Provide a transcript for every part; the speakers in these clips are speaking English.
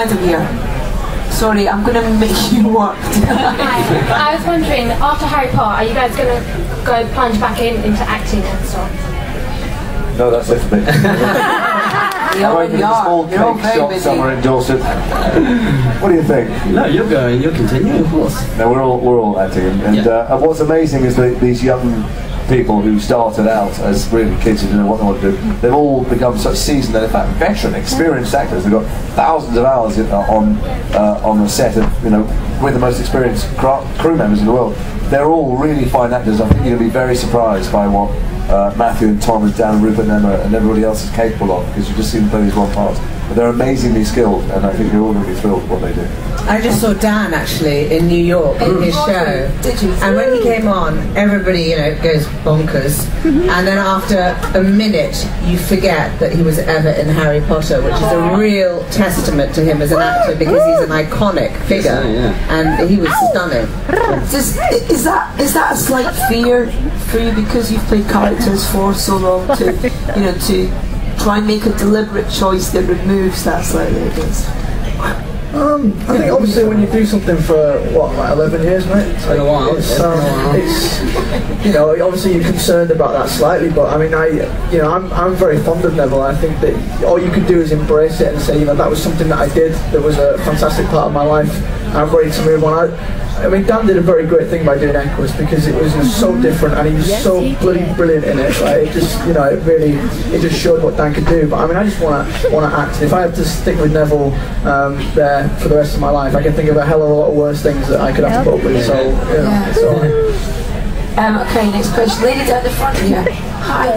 Here. Sorry, I'm going to make you work tonight. I was wondering, after Harry Potter, are you guys going to go plunge back into acting and stuff? No, that's it for me. You're all cake shop busy. somewhere in Dorset. What do you think? No, you're going. You'll continue, of course. No, we're all acting, and what's amazing is that these young people who started out as really kids who didn't know what they want to do, they've all become such seasoned and in fact veteran, experienced actors. They've got thousands of hours on the set of, with the most experienced crew members in the world. They're all really fine actors. I think you're going to be very surprised by what Matthew and Tom and Dan, Rupert and Emma and everybody else is capable of, because you've just seen them play these one parts. But they're amazingly skilled, and I think you're all going to be thrilled with what they do. I just saw Dan actually in New York in his show, and when he came on, everybody goes bonkers, and then after a minute you forget that he was ever in Harry Potter, which is a real testament to him as an actor, because he's an iconic figure, and he was stunning. Is that a slight fear for you, because you've played characters for so long, to try and make a deliberate choice that removes that slightly, I guess? I think obviously when you do something for 11 years, mate, it's been a while. It's obviously you're concerned about that slightly, but I mean, I'm very fond of Neville. I think that all you can do is embrace it and say, that was something that I did, that was a fantastic part of my life. I'm ready to move on. I mean, Dan did a very great thing by doing Equus, because it was just so different, and he was so bloody brilliant in it. Like, it just, it just showed what Dan could do. But I mean, I just want to act. If I had to stick with Neville there for the rest of my life, I can think of a hell of a lot of worse things that I could have to put up with. So, it's all right. Okay, next question. Lady down the front here. Hi.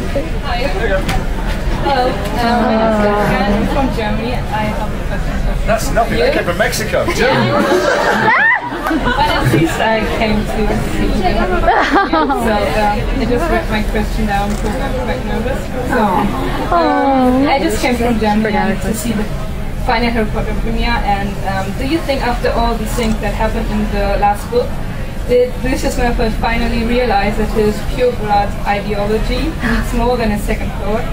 Hello, my name is Jessica. I'm from Germany, and I have a question. That's nothing. I came from Mexico. Germany. But at least I came to see you. So I just read my question down because I'm quite nervous. So I just came from Germany to see the final Harry Potter premiere. And do you think after all the things that happened in the last book, did Lucius Malfoy finally realize that his pure-blood ideology needs more than a second thought?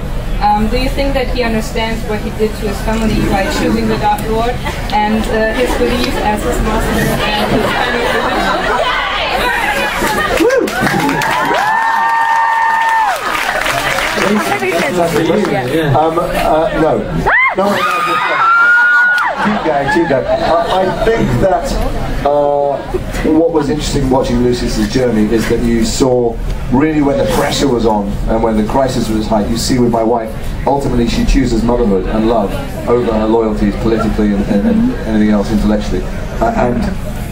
Do you think that he understands what he did to his family by choosing the Dark Lord and his beliefs as his master and his final No. Keep going. I think that what was interesting watching Lucius's journey is that you saw really when the pressure was on and when the crisis was high. You see with my wife, ultimately she chooses motherhood and love over her loyalties politically and anything else intellectually, and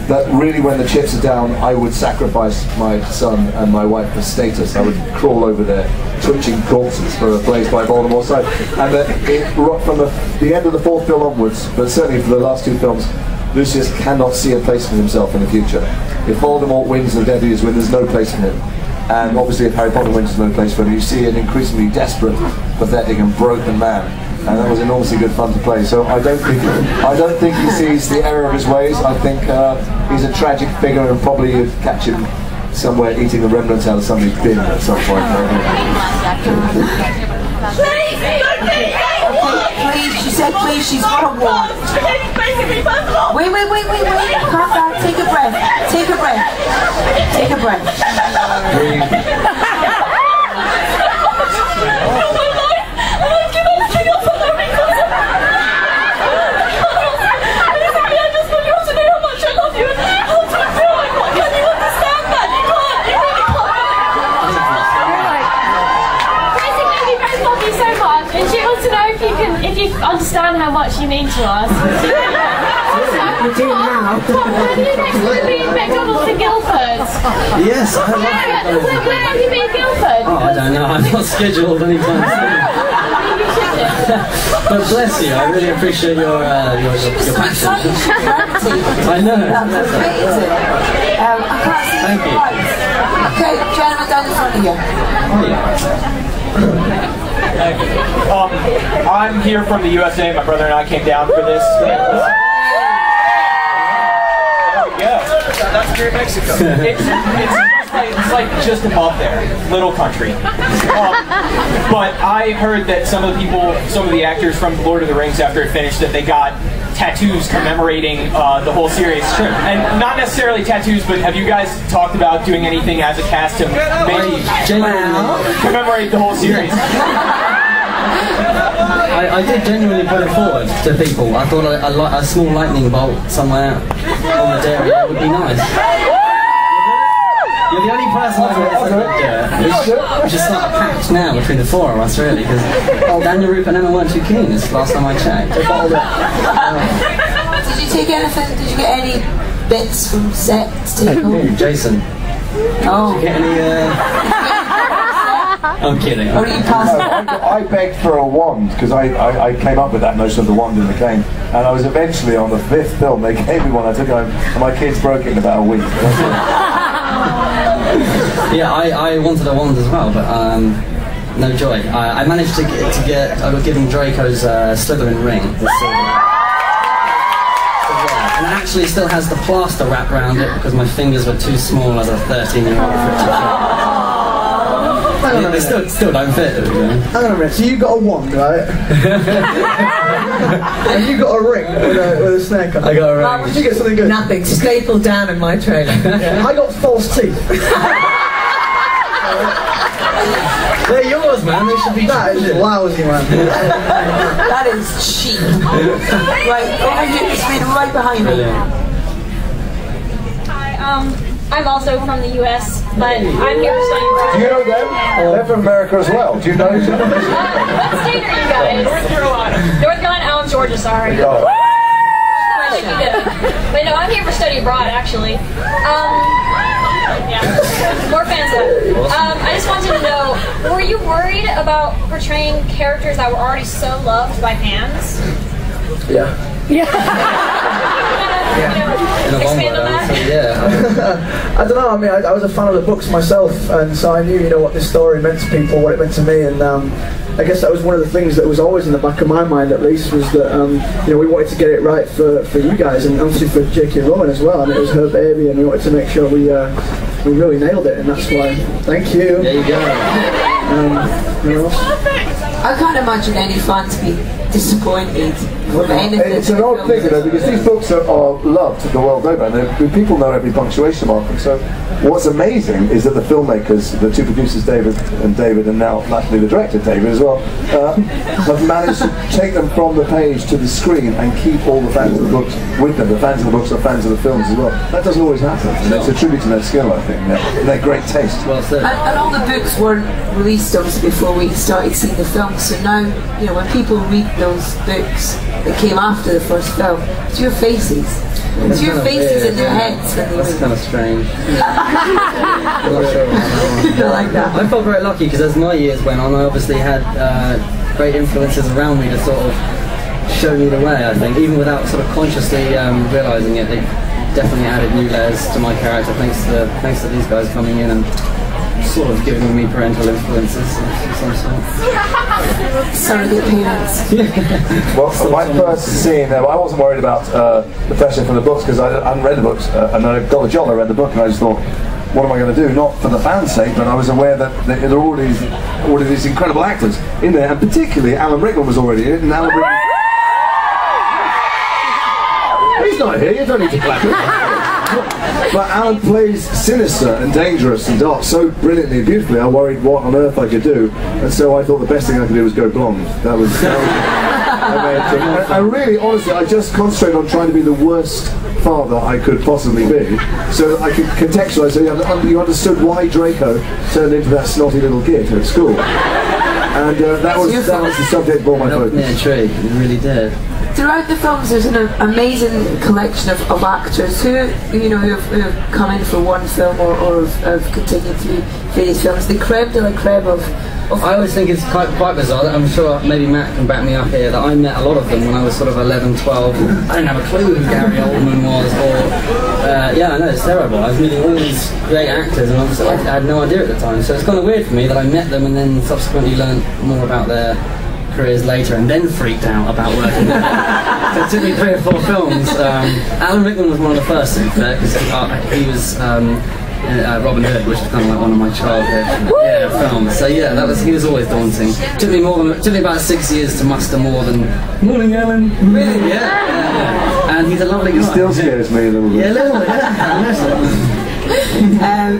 that really when the chips are down, I would sacrifice my son and my wife for status. I would crawl over their twitching corpses for a place by Voldemort. So, and that from the end of the fourth film onwards, but certainly for the last two films, Lucius cannot see a place for himself in the future. If Voldemort wins and the Death Eaters win, there's no place for him. And obviously if Harry Potter wins, there's no place for him. You see an increasingly desperate, pathetic and broken man. And that was enormously good fun to play. So I don't think he sees the error of his ways. I think he's a tragic figure, and probably you'd catch him somewhere eating the remnants out of somebody's bin at some point. Please, she said please, she's got a wand. Wait. Calm down, take a breath. Breathe. If you understand how much you mean to us. You do now. When you next to be in McDonald's in Guildford? Yes, I love it. Where have you been in Guildford? Oh, I don't know. I'm not scheduled anytime soon. But bless you, I really appreciate your passion. I know. Thank you. Okay, gentlemen down the front here. I'm here from the USA. My brother and I came down for this. There we go. That's here in Mexico. It's like just above there, little country. But I heard that some of the actors from Lord of the Rings, after it finished, that they got tattoos commemorating the whole series trip, and not necessarily tattoos, but have you guys talked about doing anything as a cast to maybe commemorate the whole series? I did genuinely put it forward to people. I thought a small lightning bolt somewhere on the dairy would be nice. You're the only person I've ever said that do it. We should start a pact now between the four of us, really, because Daniel, Rupe and Emma weren't too keen this last time I checked. Did you take anything? Did you get any bits from set to take home? Jason. Oh. Did you get any, I'm kidding. Or you passed? I begged for a wand because I came up with that notion of the wand in the cane, and I was eventually on the 5th film. They gave me one. I took it home, and my kids broke it in about a week. Yeah, I wanted a wand as well, but no joy. I managed to get. I was given Draco's Slytherin ring. And it actually still has the plaster wrapped around it because my fingers were too small as a 13-year-old for it to fit. They still don't fit. Hang on a minute, so you got a wand, right? And you got a ring with a snake on it. I got a ring. Did you get something good? Nothing, stapled down in my trailer. Yeah. I got false teeth. They're yours, man. They should be. That is lousy, man. That is cheap. Right, over here, it's made right behind me. Hi, I'm also from the U.S., but I'm here to study abroad. Do you know them? They're from America as well. Do you know each other? What state are you guys? North Carolina. North Carolina? Oh, I'm Georgia, sorry. Oh. But no, I'm here for study abroad, actually. Yeah. More fans though. I just wanted to know, were you worried about portraying characters that were already so loved by fans? Yeah. Expand on that? I don't know, I mean, I was a fan of the books myself, and so I knew, what this story meant to people, what it meant to me, and I guess that was one of the things that was always in the back of my mind, at least, was that, we wanted to get it right for you guys, and obviously for J.K. Rowling as well. I mean, it was her baby, and we wanted to make sure we really nailed it, and that's why. Thank you. There you go. I can't imagine any fan to be disappointed with anything. It's an odd thing, because these books are loved the world over, and people know every punctuation mark. And so, what's amazing is that the filmmakers, the two producers, David, and now naturally the director, David, as well, have managed to take them from the page to the screen and keep all the fans of the books with them. The fans of the books are fans of the films as well. That doesn't always happen, and it's a tribute to their skill, I think, and their great taste. Well said. And all the books weren't released obviously before we started seeing the film. So now, when people read those books that came after the first film, it's your faces. It's your faces in their heads when they read. That's kind of strange. I'm not sure like that. I felt very lucky because as my years went on, I obviously had great influences around me to sort of show me the way, I think. Even without sort of consciously realising it, they definitely added new layers to my character thanks to these guys coming in and sort of giving me parental influences of some sort. Sorry, the parents. Well, my first scene, I wasn't worried about the pressure from the books because I hadn't read the books, and I got the job, I read the book, and I just thought, what am I going to do? Not for the fans' sake, but I was aware that there are already these incredible actors in there, and particularly Alan Rickman was already in it, and Alan Rickman... He's not here, you don't need to clap him. But Alan plays sinister and dangerous and dark so brilliantly and beautifully, I worried what on earth I could do, and so I thought the best thing I could do was go blonde. That was I really, honestly, I just concentrated on trying to be the worst father I could possibly be, so that I could contextualise, so you understood why Draco turned into that snotty little git at school. And that was the subject for my focus. Yeah, true, it really did. Throughout the films, there's an amazing collection of actors who have come in for one film or have continued through various films. The creme de la creme of I always think it's quite bizarre. I'm sure maybe Matt can back me up here, that I met a lot of them when I was sort of 11, 12. I didn't have a clue who Gary Oldman was, or yeah, I know, it's terrible. I was meeting all these great actors, and obviously I had no idea at the time. So it's kind of weird for me that I met them and then subsequently learned more about their careers later, and then freaked out about working with them. So it took me 3 or 4 films. Alan Rickman was one of the first, to be fair, because he was Robin Hood, which is kind of like one of my childhood films. So yeah, he was always daunting. Took me about 6 years to muster more than "Morning, Helen." Really? Yeah. And he's a lovely guy. He still scares me a little bit. Yeah, a little bit. Yeah.